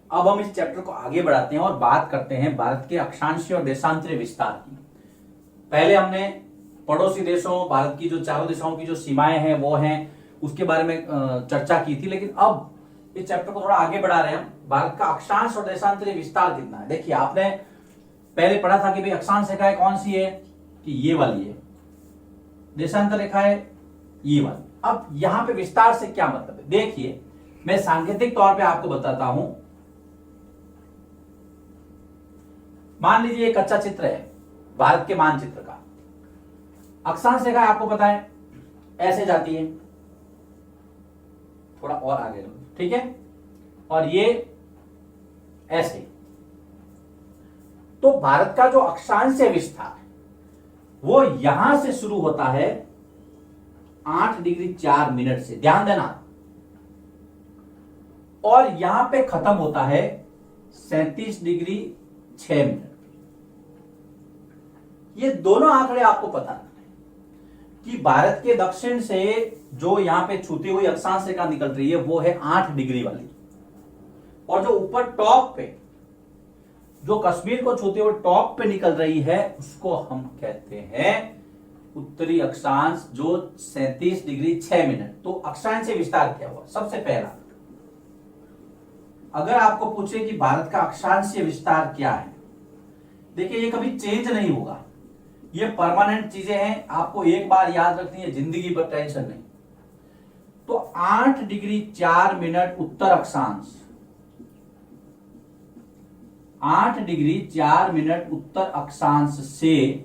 अब हम इस चैप्टर को आगे बढ़ाते हैं और बात करते हैं भारत के अक्षांशीय और देशांतरीय विस्तार की। पहले हमने पड़ोसी देशों, भारत की जो चारों दिशाओं की जो सीमाएं हैं वो हैं, उसके बारे में चर्चा की थी। लेकिन अब इस चैप्टर को थोड़ा आगे बढ़ा रहे हैं हम। भारत का अक्षांश और देशांतरीय विस्तार कितना है। देखिए, आपने पहले पढ़ा था कि भाई अक्षांश रेखाएं कौन सी है, कि ये वाली है। देशांतर रेखा है ये वाली। अब यहां पे विस्तार से क्या मतलब है, देखिए मैं सांकेतिक तौर पे आपको बताता हूं। मान लीजिए एक अच्छा चित्र है भारत के मानचित्र का। अक्षांश रेखा आपको पता है ऐसे जाती है, थोड़ा और आगे, ठीक है, और ये ऐसे। तो भारत का जो अक्षांशीय विस्तार वो यहां से शुरू होता है 8 डिग्री 4 मिनट से, ध्यान देना, और यहां पे खत्म होता है 37 डिग्री 6 मिनट। ये दोनों आंकड़े आपको पता है कि भारत के दक्षिण से जो यहां पे छूती हुई अक्षांश रेखा निकल रही है वो है 8 डिग्री वाली, और जो ऊपर टॉप पे जो कश्मीर को छूते हुए टॉप पे निकल रही है उसको हम कहते हैं उत्तरी अक्षांश, जो 37 डिग्री 6 मिनट। तो अक्षांशीय विस्तार क्या हुआ? सबसे पहला, अगर आपको पूछे कि भारत का अक्षांशीय विस्तार क्या है, देखिए ये कभी चेंज नहीं होगा, ये परमानेंट चीजें हैं, आपको एक बार याद रखनी है, जिंदगी भर टेंशन नहीं। तो 8 डिग्री 4 मिनट उत्तर अक्षांश, 8 डिग्री 4 मिनट उत्तर अक्षांश से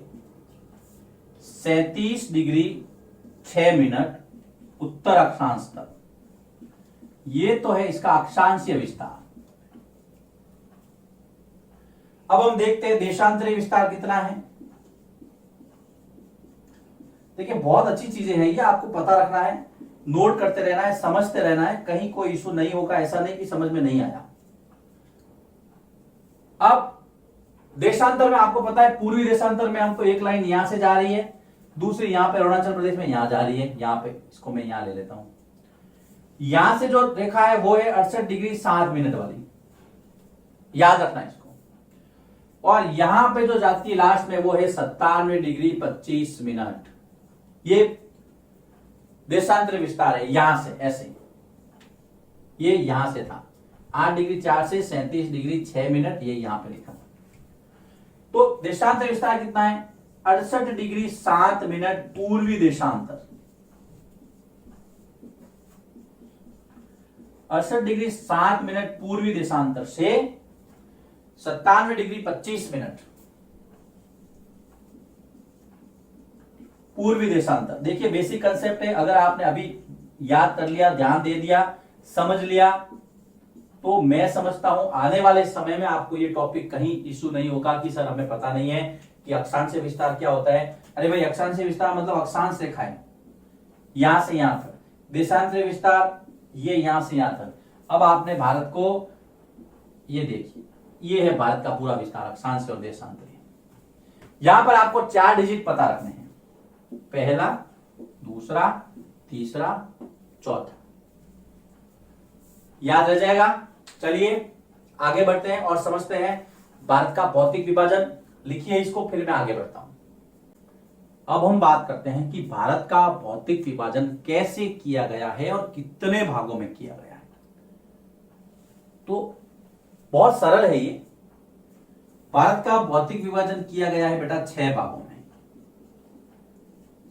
37 डिग्री 6 मिनट उत्तर अक्षांश तक, ये तो है इसका अक्षांशीय विस्तार। अब हम देखते हैं देशांतरीय विस्तार कितना है। देखिए बहुत अच्छी चीजें हैं ये, आपको पता रखना है, नोट करते रहना है, समझते रहना है, कहीं कोई इशू नहीं होगा, ऐसा नहीं कि समझ में नहीं आया। अब देशांतर में आपको पता है, पूर्वी देशांतर में हम तो एक लाइन यहां से जा रही है, दूसरी यहां पे अरुणाचल प्रदेश में यहां जा रही है, यहां पे, इसको मैं यहां ले लेता हूं। यहां से जो रेखा है वो है 68 डिग्री 7 मिनट वाली, याद रखना इसको। और यहां पे जो जाती है लास्ट में वो है 97 डिग्री 25 मिनट। ये देशांतर विस्तार है, यहां से ऐसे, ये यहां से था 8 डिग्री 4 से 37 डिग्री 6 मिनट, ये यहां पे लिखा था। तो देशांतर विस्तार कितना है? 68 डिग्री 7 मिनट पूर्वी देशांतर, 68 डिग्री 7 मिनट पूर्वी देशांतर से 97 डिग्री 25 मिनट पूर्वी देशांतर। देखिए बेसिक कंसेप्ट है, अगर आपने अभी याद कर लिया, ध्यान दे दिया, समझ लिया, तो मैं समझता हूं आने वाले समय में आपको ये टॉपिक कहीं इशू नहीं होगा कि सर हमें पता नहीं है कि अक्षांशीय विस्तार क्या होता है। अरे भाई, अक्षांशीय विस्तार मतलब अक्षांश रेखाएं यहां से यहां तक, देशांतरीय विस्तार ये यहां से यहां तक। अब आपने भारत को, ये देखिए, ये है भारत का पूरा विस्तार, अक्षांश और देशांतरीय। यहां पर आपको 4 डिजिट पता रखने हैं, पहला, दूसरा, तीसरा, चौथा, याद रह जाएगा। चलिए आगे बढ़ते हैं और समझते हैं भारत का भौतिक विभाजन। लिखिए इसको, फिर मैं आगे बढ़ता हूं। अब हम बात करते हैं कि भारत का भौतिक विभाजन कैसे किया गया है और कितने भागों में किया गया है। तो बहुत सरल है ये। भारत का भौतिक विभाजन किया गया है बेटा 6 भागों में।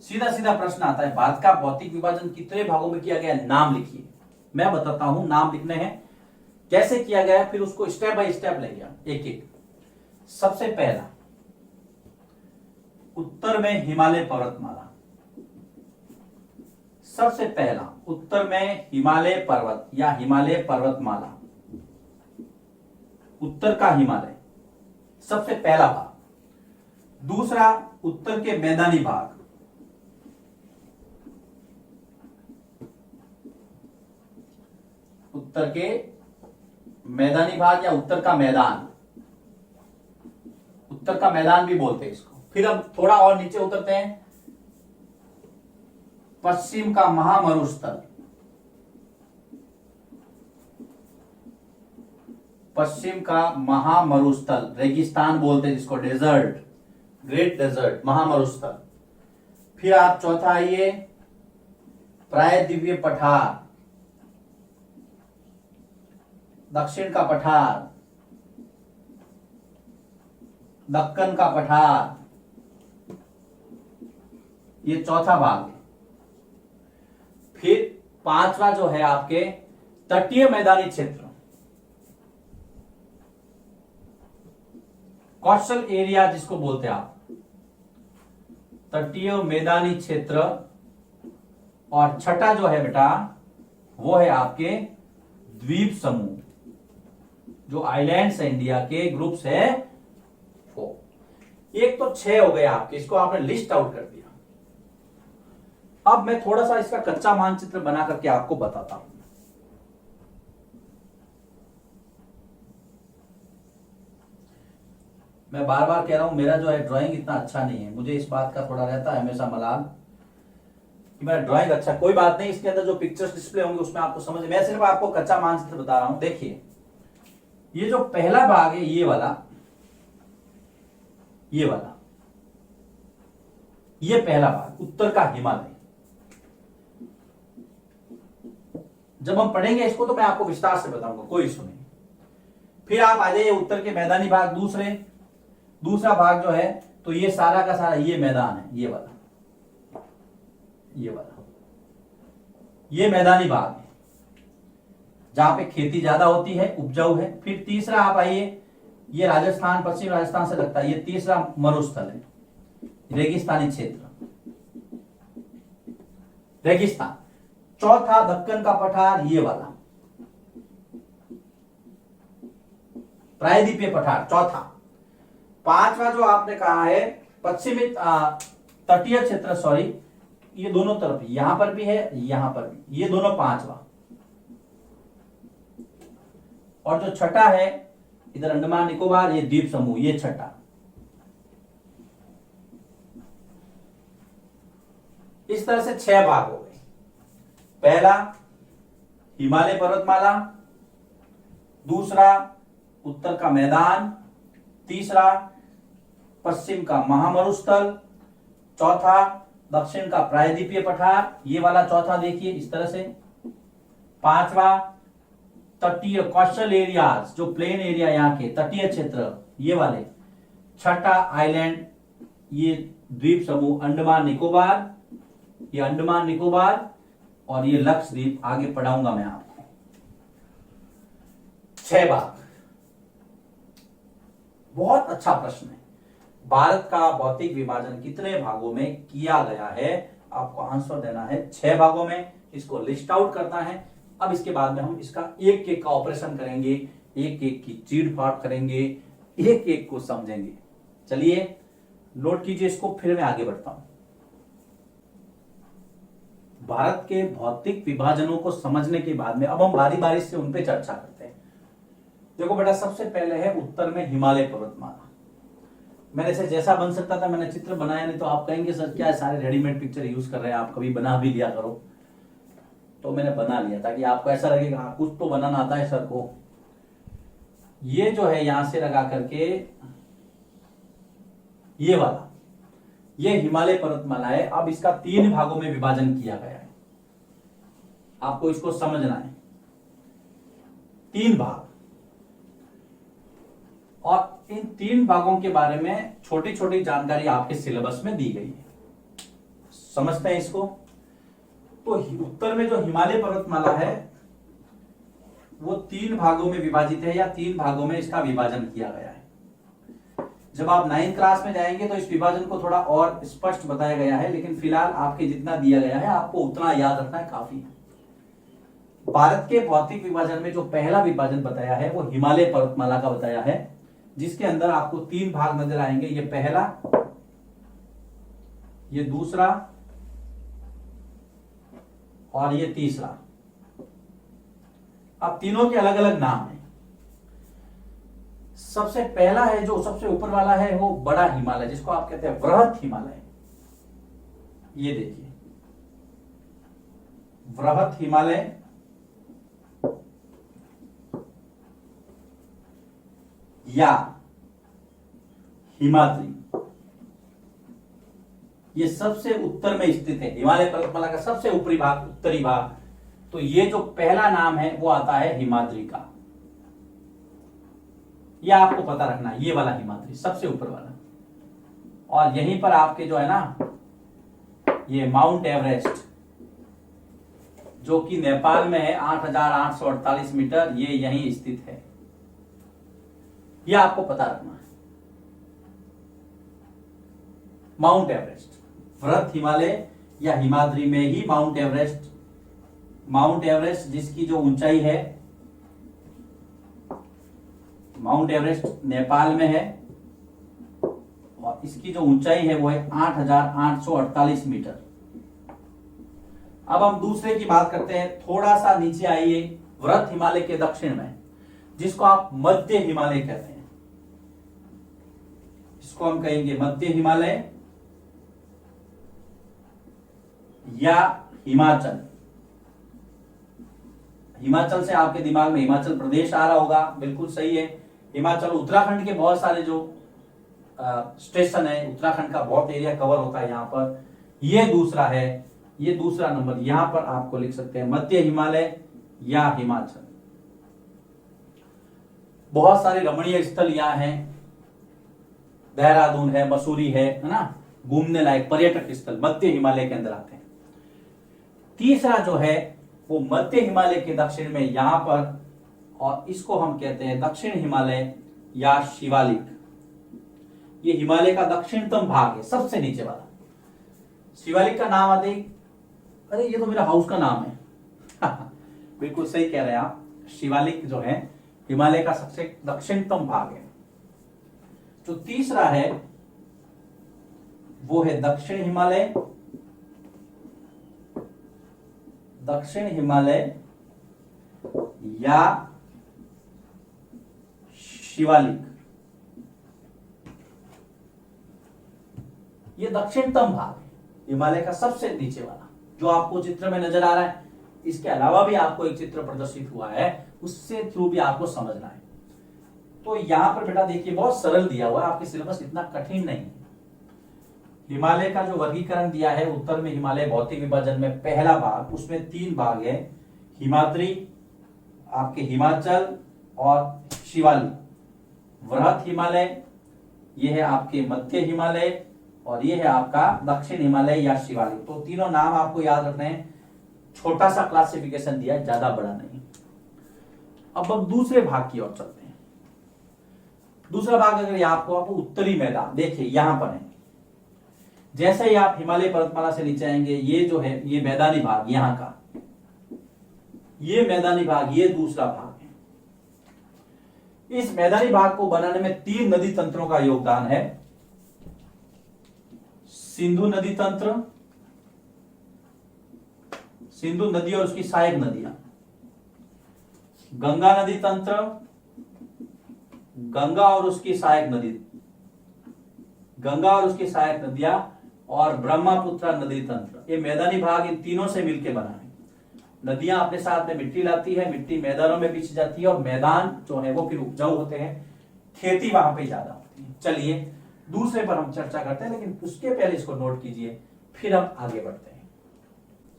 सीधा सीधा प्रश्न आता है, भारत का भौतिक विभाजन कितने भागों में किया गया है? नाम लिखिए, मैं बताता हूं, नाम लिखने हैं, कैसे किया गया, फिर उसको स्टेप बाय स्टेप लेंगे एक एक। सबसे पहला, उत्तर में हिमालय पर्वतमाला, सबसे पहला उत्तर में हिमालय पर्वत या हिमालय पर्वतमाला, उत्तर का हिमालय सबसे पहला भाग। दूसरा, उत्तर के मैदानी भाग, उत्तर के मैदानी भाग या उत्तर का मैदान, उत्तर का मैदान भी बोलते हैं इसको। फिर अब थोड़ा और नीचे उतरते हैं, पश्चिम का महामरुस्थल, पश्चिम का महामरुस्थल, रेगिस्तान बोलते हैं जिसको, डेजर्ट, ग्रेट डेजर्ट, महामरुस्थल। फिर आप चौथा आइए, प्रायद्वीपीय पठार, दक्षिण का पठार, दक्कन का पठार, ये चौथा भाग है। फिर पांचवा जो है आपके तटीय मैदानी क्षेत्र, कोस्टल एरिया जिसको बोलते हैं आप, तटीय मैदानी क्षेत्र। और छठा जो है बेटा वो है आपके द्वीप समूह, जो आइलैंड्स है इंडिया के, ग्रुप्स है वो। एक तो 6 हो गए आपके, इसको आपने लिस्ट आउट कर दिया। अब मैं थोड़ा सा इसका कच्चा मानचित्र बना करके आपको बताता हूं। मैं बार बार कह रहा हूं, मेरा जो है ड्राइंग इतना अच्छा नहीं है, मुझे इस बात का थोड़ा रहता है हमेशा मलाल कि मेरा ड्राइंग अच्छा, कोई बात नहीं, इसके अंदर जो पिक्चर्स डिस्प्ले होंगे उसमें आपको समझ, मैं सिर्फ आपको कच्चा मानचित्र बता रहा हूं। देखिए ये जो पहला भाग है, ये वाला, ये पहला भाग उत्तर का हिमालय। जब हम पढ़ेंगे इसको तो मैं आपको विस्तार से बताऊंगा, कोई इशू नहीं। फिर आप आ जाइए उत्तर के मैदानी भाग, दूसरा भाग जो है, तो ये सारा का सारा ये मैदान है, ये वाला ये मैदानी भाग है जहां पे खेती ज्यादा होती है, उपजाऊ है। फिर तीसरा आप आइए, ये राजस्थान, पश्चिम राजस्थान से लगता है, ये तीसरा मरुस्थल है, रेगिस्तानी क्षेत्र, रेगिस्तान। चौथा दक्कन का पठार, ये वाला प्रायद्वीपीय पठार, चौथा। पांचवा जो आपने कहा है पश्चिमी तटीय क्षेत्र, सॉरी, ये दोनों तरफ, यहां पर भी है, यहां पर भी, ये दोनों पांचवा। और जो छठा है इधर अंडमान निकोबार, ये द्वीप समूह, ये छठा। इस तरह से 6 भाग हो गए। पहला हिमालय पर्वतमाला, दूसरा उत्तर का मैदान, तीसरा पश्चिम का महामरुस्थल, चौथा दक्षिण का प्रायद्वीपीय पठार, ये वाला चौथा देखिए इस तरह से, पांचवा तटीय कोस्टल एरियाज, जो प्लेन एरिया यहाँ के तटीय क्षेत्र, ये वाले, छठा आइलैंड, ये द्वीप समूह अंडमान निकोबार, ये अंडमान निकोबार, और ये लक्षद्वीप, आगे पढ़ाऊंगा मैं आपको। 6 भाग। बहुत अच्छा प्रश्न है, भारत का भौतिक विभाजन कितने भागों में किया गया है, आपको आंसर देना है 6 भागों में, इसको लिस्ट आउट करना है। अब इसके बाद में हम इसका एक एक का ऑपरेशन करेंगे, एक एक की चीड़ फाड़ करेंगे, एक एक को समझेंगे। चलिए नोट कीजिए इसको, फिर मैं आगे बढ़ता हूं। भारत के भौतिक विभाजनों को समझने के बाद में अब हम बारी बारी से उन पे चर्चा करते हैं। देखो बेटा, सबसे पहले है उत्तर में हिमालय पर्वतमाला। मैंने से जैसा बन सकता था मैंने चित्र बनाया, नहीं तो आप कहेंगे सर क्या सारे रेडीमेड पिक्चर यूज कर रहे हैं, आप कभी बना भी लिया करो। तो मैंने बना लिया ताकि आपको ऐसा लगेगा हाँ कुछ तो बनाना आता है सर को। ये जो है यहां से लगा करके ये वाला, ये हिमालय पर्वतमाला है। अब इसका 3 भागों में विभाजन किया गया है, आपको इसको समझना है। 3 भाग, और इन 3 भागों के बारे में छोटी छोटी जानकारी आपके सिलेबस में दी गई है, समझते हैं इसको। तो उत्तर में जो हिमालय पर्वतमाला है वो 3 भागों में विभाजित है, या 3 भागों में इसका विभाजन किया गया है। जब आप 9th क्लास में जाएंगे तो इस विभाजन को थोड़ा और स्पष्ट बताया गया है, लेकिन फिलहाल आपके जितना दिया गया है आपको उतना याद रखना है, काफी है। भारत के भौतिक विभाजन में जो पहला विभाजन बताया है वो हिमालय पर्वतमाला का बताया है, जिसके अंदर आपको 3 भाग नजर आएंगे, ये पहला, ये दूसरा, और ये तीसरा। अब तीनों के अलग अलग नाम हैं। सबसे पहला है जो सबसे ऊपर वाला है वो बड़ा हिमालय, जिसको आप कहते हैं वृहत हिमालय। ये देखिए वृहत हिमालय, या हिमाद्री, ये सबसे उत्तर में स्थित है। हिमालय पर्वतमाला का सबसे ऊपरी भाग, उत्तरी भाग, तो ये जो पहला नाम है वो आता है हिमाद्री का। ये आपको पता रखना है, ये वाला हिमाद्री सबसे ऊपर वाला। और यहीं पर आपके जो है ना ये माउंट एवरेस्ट जो कि नेपाल में है 8,848 मीटर, ये यहीं स्थित है। यह आपको पता रखना है। माउंट एवरेस्ट, वृहत हिमालय या हिमाद्री में ही माउंट एवरेस्ट जिसकी जो ऊंचाई है, माउंट एवरेस्ट नेपाल में है और इसकी जो ऊंचाई है वो है 8,848 मीटर। अब हम दूसरे की बात करते हैं। थोड़ा सा नीचे आइए, वृहत हिमालय के दक्षिण में, जिसको आप मध्य हिमालय कहते हैं, इसको हम कहेंगे मध्य हिमालय या हिमाचल। हिमाचल से आपके दिमाग में हिमाचल प्रदेश आ रहा होगा, बिल्कुल सही है। हिमाचल, उत्तराखंड के बहुत सारे जो स्टेशन है, उत्तराखंड का बहुत एरिया कवर होता है यहाँ पर। ये दूसरा है, ये दूसरा नंबर, यहां पर आपको लिख सकते हैं मध्य हिमालय या हिमाचल। बहुत सारे रमणीय स्थल यहाँ हैं, देहरादून है, मसूरी है ना, घूमने लायक पर्यटक स्थल मध्य हिमालय के अंदर आते हैं। तीसरा जो है वो मध्य हिमालय के दक्षिण में यहां पर, और इसको हम कहते हैं दक्षिण हिमालय या शिवालिक। ये हिमालय का दक्षिणतम भाग है, सबसे नीचे वाला। शिवालिक का नाम आते ही, अरे ये तो मेरा हाउस का नाम है। बिल्कुल सही कह रहे हैं आप। शिवालिक जो है हिमालय का सबसे दक्षिणतम भाग है। जो तीसरा है वो है दक्षिण हिमालय या शिवालिक। ये दक्षिणतम भाग है हिमालय का सबसे नीचे वाला, जो आपको चित्र में नजर आ रहा है। इसके अलावा भी आपको एक चित्र प्रदर्शित हुआ है, उससे थ्रू भी आपको समझना है। तो यहां पर बेटा देखिए बहुत सरल दिया हुआ है, आपके सिलेबस इतना कठिन नहीं है। हिमालय का जो वर्गीकरण दिया है, उत्तर में हिमालय भौतिक विभाजन में पहला भाग, उसमें 3 भाग है, हिमाद्री, आपके हिमाचल और शिवालिक। वृहत हिमालय, ये है आपके मध्य हिमालय, और ये है आपका दक्षिण हिमालय या शिवालिक। तो तीनों नाम आपको याद रखने हैं। छोटा सा क्लासिफिकेशन दिया है, ज्यादा बड़ा नहीं। अब हम दूसरे भाग की ओर चलते हैं। दूसरा भाग अगर आपको उत्तरी मैदान देखिए यहां पर है। जैसे ही आप हिमालय पर्वतमाला से नीचे आएंगे, ये जो है ये मैदानी भाग, यहां का ये मैदानी भाग, ये दूसरा भाग है। इस मैदानी भाग को बनाने में 3 नदी तंत्रों का योगदान है। सिंधु नदी तंत्र, सिंधु नदी और उसकी सहायक नदियां, गंगा नदी तंत्र, गंगा और उसकी सहायक नदी, गंगा और उसकी सहायक नदियां, और ब्रह्मपुत्र नदी तंत्र। ये मैदानी भाग इन तीनों से मिलकर बना है। नदियां अपने साथ में मिट्टी लाती है, मिट्टी मैदानों में बिछ जाती है, और मैदान जो है वो फिर उपजाऊ होते हैं, खेती वहां पे ज्यादा होती है। चलिए दूसरे पर हम चर्चा करते हैं, लेकिन उसके पहले इसको नोट कीजिए, फिर हम आगे बढ़ते हैं।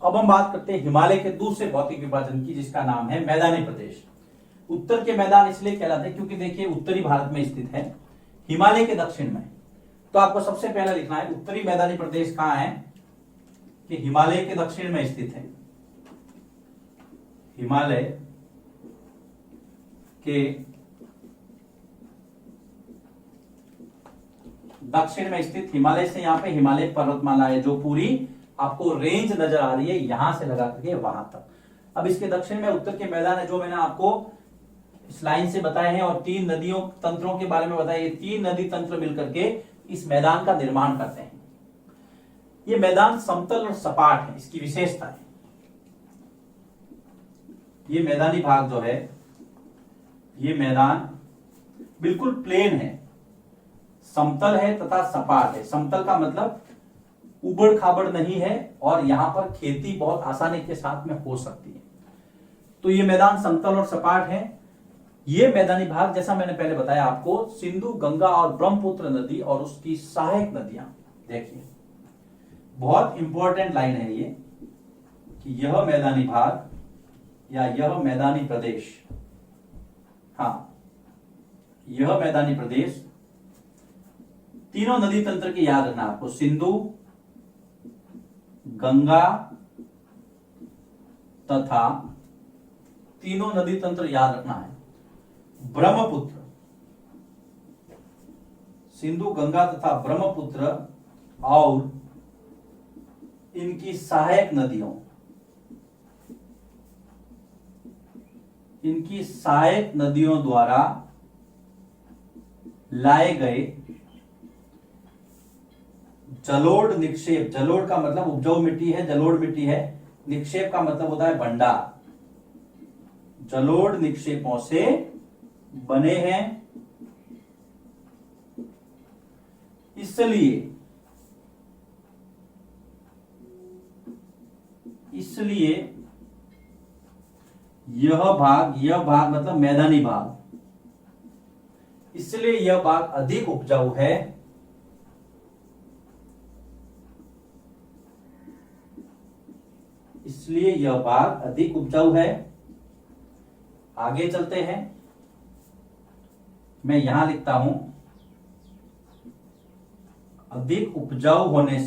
अब हम बात करते हैं हिमालय के दूसरे भौतिक विभाजन की, जिसका नाम है मैदानी प्रदेश। उत्तर के मैदान इसलिए कहलाते हैं क्योंकि देखिए उत्तरी भारत में स्थित है, हिमालय के दक्षिण में। तो आपको सबसे पहले लिखना है उत्तरी मैदानी प्रदेश कहां है, कि हिमालय के दक्षिण में स्थित है। हिमालय के दक्षिण में स्थित, हिमालय से यहां पे हिमालय पर्वतमाला है जो पूरी आपको रेंज नजर आ रही है, यहां से लगा करके वहां तक। अब इसके दक्षिण में उत्तर के मैदान है, जो मैंने आपको इस लाइन से बताए हैं, और 3 नदियों तंत्रों के बारे में बताया। ये 3 नदी तंत्र मिलकर के इस मैदान का निर्माण करते हैं। ये मैदान समतल और सपाट है, इसकी विशेषता है। ये मैदानी भाग जो है, ये मैदान बिल्कुल प्लेन है, समतल है तथा सपाट है। समतल का मतलब उबड़ खाबड़ नहीं है, और यहां पर खेती बहुत आसानी के साथ में हो सकती है। तो ये मैदान समतल और सपाट है। ये मैदानी भाग जैसा मैंने पहले बताया आपको, सिंधु, गंगा और ब्रह्मपुत्र नदी और उसकी सहायक नदियां। देखिए बहुत इंपॉर्टेंट लाइन है ये कि यह मैदानी भाग या यह मैदानी प्रदेश, हाँ यह मैदानी प्रदेश, तीनों नदी तंत्र की याद रखना आपको, सिंधु, गंगा तथा तीनों नदी तंत्र याद रखना है, ब्रह्मपुत्र, सिंधु, गंगा तथा ब्रह्मपुत्र और इनकी सहायक नदियों, इनकी सहायक नदियों द्वारा लाए गए जलोढ़ निक्षेप, जलोढ़ का मतलब उपजाऊ मिट्टी है, जलोढ़ मिट्टी है, निक्षेप का मतलब होता है भंडार, जलोढ़ निक्षेपों से बने हैं, इसलिए यह भाग मतलब मैदानी भाग, इसलिए यह भाग अधिक उपजाऊ है, इसलिए यह भाग अधिक उपजाऊ है। आगे चलते हैं, मैं यहां लिखता हूं, अधिक उपजाऊ होने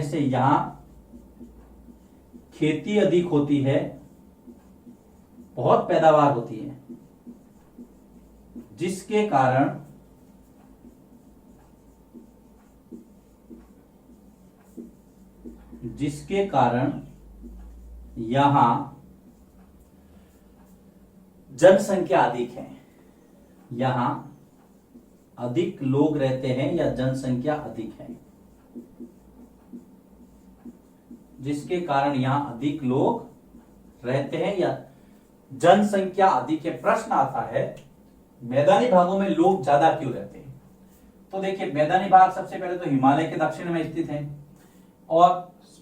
से यहां खेती अधिक होती है, बहुत पैदावार होती है, जिसके कारण यहां जनसंख्या अधिक है, यहां अधिक लोग रहते हैं या जनसंख्या अधिक है, जिसके कारण यहां अधिक लोग रहते हैं या जनसंख्या अधिक है। प्रश्न आता है मैदानी भागों में लोग ज्यादा क्यों रहते हैं? तो देखिए मैदानी भाग सबसे पहले तो हिमालय के दक्षिण में स्थित है और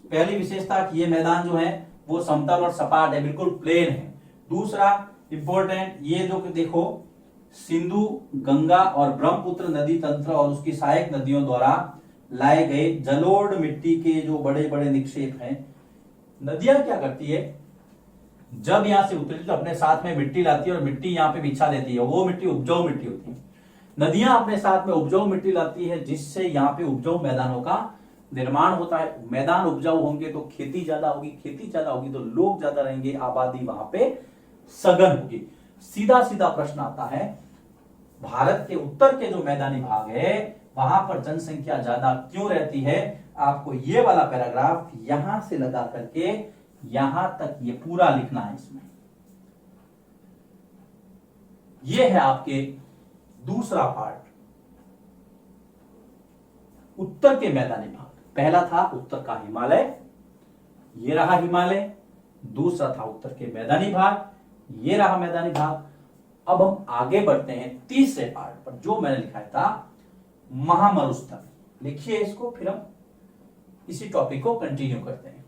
पहली विशेषता कि ये मैदान जो है वो समतल और सपाट है, बिल्कुल प्लेन है। दूसरा इंपॉर्टेंट, ये जो देखो सिंधु, गंगा और ब्रह्मपुत्र नदी तंत्र और उसकी सहायक नदियों द्वारा लाए गए जलोढ़ मिट्टी के जो बड़े बड़े निक्षेप हैं। नदियां क्या करती है, जब यहां से उतरती तो अपने साथ में मिट्टी लाती है और मिट्टी यहां पे बिछा देती है, वो मिट्टी उपजाऊ मिट्टी होती है। नदियां अपने साथ में उपजाऊ मिट्टी लाती है, जिससे यहाँ पे उपजाऊ मैदानों का निर्माण होता है। मैदान उपजाऊ होंगे तो खेती ज्यादा होगी, खेती ज्यादा होगी तो लोग ज्यादा रहेंगे, आबादी वहां पे सघन होगी। सीधा सीधा प्रश्न आता है, भारत के उत्तर के जो मैदानी भाग है वहां पर जनसंख्या ज्यादा क्यों रहती है? आपको ये वाला पैराग्राफ यहां से लगा करके यहां तक ये पूरा लिखना है। इसमें ये है आपके दूसरा पार्ट, उत्तर के मैदानी भाग। पहला था उत्तर का हिमालय, ये रहा हिमालय। दूसरा था उत्तर के मैदानी भाग, ये रहा मैदानी भाग। अब हम आगे बढ़ते हैं तीसरे पार्ट पर, जो मैंने लिखा था महामरुस्थल। लिखिए इसको, फिर हम इसी टॉपिक को कंटिन्यू करते हैं।